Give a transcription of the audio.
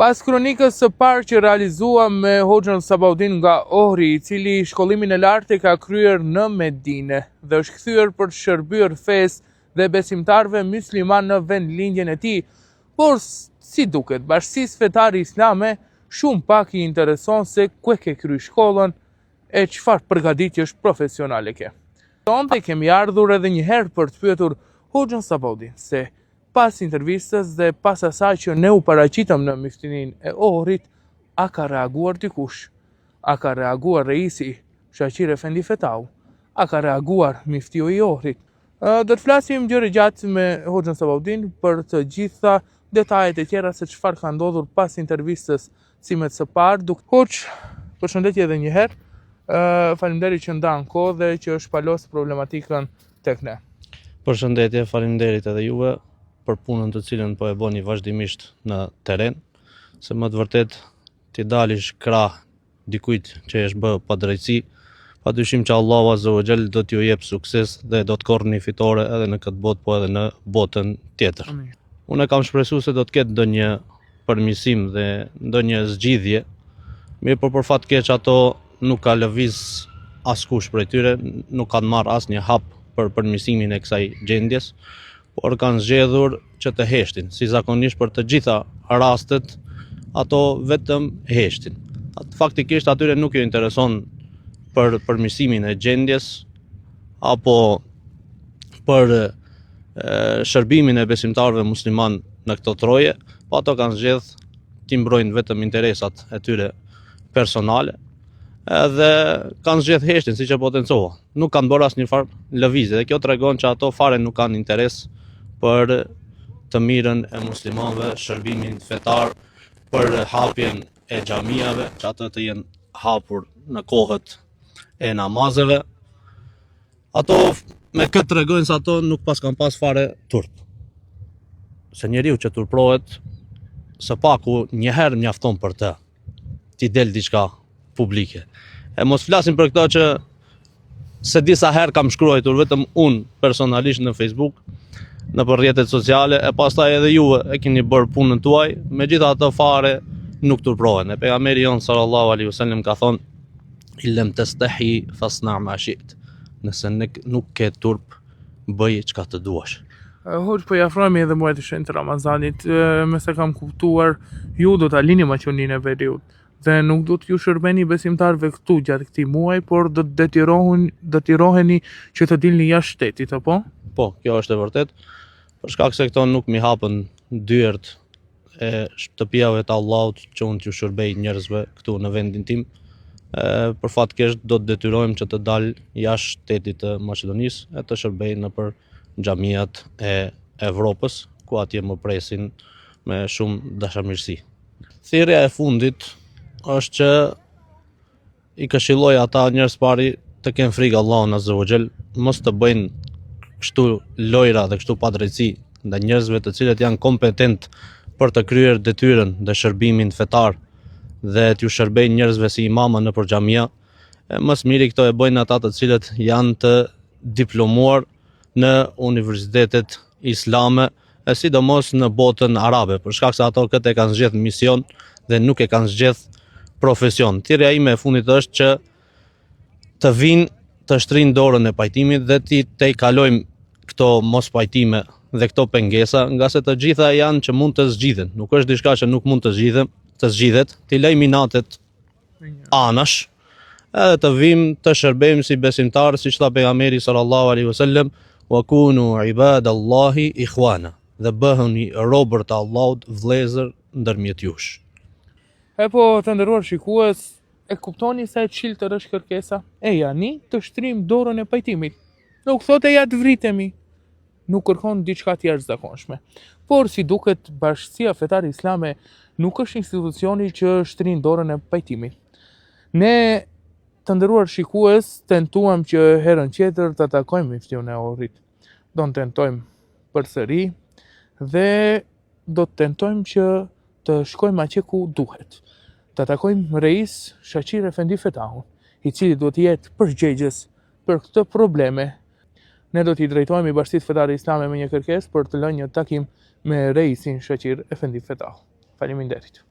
Pas kronikës së parë që realizua me Hoxhën Sabaudin nga Ohri, i cili shkollimin e lartë e ka kryer në Medinë dhe është kthyer për të shërbyer fesë dhe besimtarëve musliman në vendlindjen e tij, por si duket, Bashkisë Fetare Islame shumë pak i intereson se ku e ke kryer shkollën e çfarë përgatitjesh profesionale ke. Sonte kemi ardhur edhe një herë për të pyetur Hoxhën Sabaudin se pas intervistës dhe pas asaj që ne u paraqitëm në Myftininë e Ohrit, a ka reaguar dikush? A ka reaguar reisi Shaqir Efendi Fetau? A ka reaguar Miftiu i Ohrit? Do të flasim gjëre gjatë me Hoxhën Sabaudin për të gjitha detajet e tjera se çfarë ka ndodhur pas intervistës cimet së parë. Hoxh, përshëndetje edhe një herë. Faleminderit që ndan kohë dhe që shpalos problematikën tek ne. Përshëndetje, faleminderit edhe juve për punën të cilën po e bëni vazhdimisht në teren, se më të vërtet t'i dalish krah dikujt që është bë padrejtësi, padyshim që Allahu Azza wa Jall do t'ju jep sukses dhe do të korrni fitore edhe në këtë botë po edhe në botën tjetër. Amin. Unë kam shpresuar se do të ketë ndonjë përmirësim dhe ndonjë zgjidhje, mirë për fat keq ato nuk ka lëviz askush prej tyre, nuk kanë marrë asnjë hap për përmirësimin e kësaj gjendjes, por kanë zgjedhur që të heshtin, si zakonisht për të gjitha rastet, ato vetëm heshtin. Faktikisht atyre nuk ju intereson për përmirësimin e gjendjes, apo për shërbimin e besimtarëve musliman në këto troje, po ato kanë zgjedh t'i mbrojnë vetëm interesat e tyre personale, edhe kanë zgjedh heshtin, siç e potencova. Nuk kanë bërë asnjë farë lëvizje dhe kjo tregon që ato fare nuk kanë interes për të mirën e muslimanëve, shërbimin fetar, për hapjen e xhamiave, që ato të jenë hapur në kohët e namazeve. Ato me këtë tregojnë se ato nuk kanë pas fare turp. Se njeriu që turprohet, së paku një herë mjafton për të, t'i del diçka publike. E mos flasim për këto që se disa herë kam shkruar vetëm unë personalisht në Facebook, në rrjetet sociale, e pastaj edhe juve e keni bërë punën tuaj, megjithatë fare nuk turprohen. E pejgamberi jon sallallahu alaihi wasallam ka thonë: "Illam tastahi fasna' ma shi't." Nëse nuk ke turp, bëj çka të duash. Hoxh, po i afrohemi edhe muajit të shenjtë Ramazanit, me sa kam kuptuar, ju do ta lini maqëninë e veriut dhe nuk do t'ju shërbeni besimtarëve këtu gjatë këtij muaji, por do të detyroheni që të dilni jashtë shtetit, apo? Po, kjo është e vërtet. Për shkak se këto nuk mi hapën dyert e shtëpiave të Allahut që unë t'ju shërbej njerëzve këtu në vendin tim. Për fat keq do të detyrohem që të dal jashtë shtetit të Maqedonisë e të shërbej nëpër xhamiat e Evropës, ku atje më presin me shumë dashamirësi. Thirrja e fundit është që i këshilloj ata njerëz pari të kenë frikë Allahun Azza wa Jall, mos të bëjnë kështu lojra dhe kështu padrejtësi ndaj njerëzve të cilët janë kompetent për të kryer detyrën dhe shërbimin fetar dhe t'ju shërbejnë njerëzve si imama nëpër xhamia. Më miri këto e bëjnë ata të cilët janë të diplomuar në universitetet islame, e sidomos në botën arabe, për shkak se ato këtë e kanë zgjedh mision dhe nuk e kanë zgjedh profesion. Thirrja ime e fundit është që të vinë të shtrinë dorën e pajtimit dhe të i kalojmë këto mos pajtime dhe këto pengesa, nga se të gjitha janë që mund të zgjidhen. Nuk është diçka që nuk mund të zgjidhet, t'i lej minatet anash, edhe të vim të shërbejmë si besimtarë, siç tha pejgamberi sallallahu alaihi wasallam: "Wa kunu ibadallahi ikhwana", dhe bëhuni robër të Allahut, vëllezër ndërmjet jush. Po, të nderuar shikues, e kuptoni sa e çiltër është kërkesa? E jani të shtrim dorën e pajtimit. Nuk thotë ja të vritemi. Nuk kërkon diçka të jashtëzakonshme. Por si duket, Bashkia Fetare Islame nuk është institucioni që shtrin dorën e pajtimit. Ne, të nderuar shikues, tentuam që herën tjetër të takojmë Miftiun e Ohrit. Do të tentojmë përsëri dhe do të tentojmë që të shkojmë atje ku duhet. Të takojmë reis Shaqir Efendi Fetau, i cili do të jetë përgjegjës për këtë probleme. Ne do t'i drejtohemi Bashkisë Fetare Islame me një kërkesë për të lënë një takim me reisin Shaqir Efendi Fetau. Faleminderit.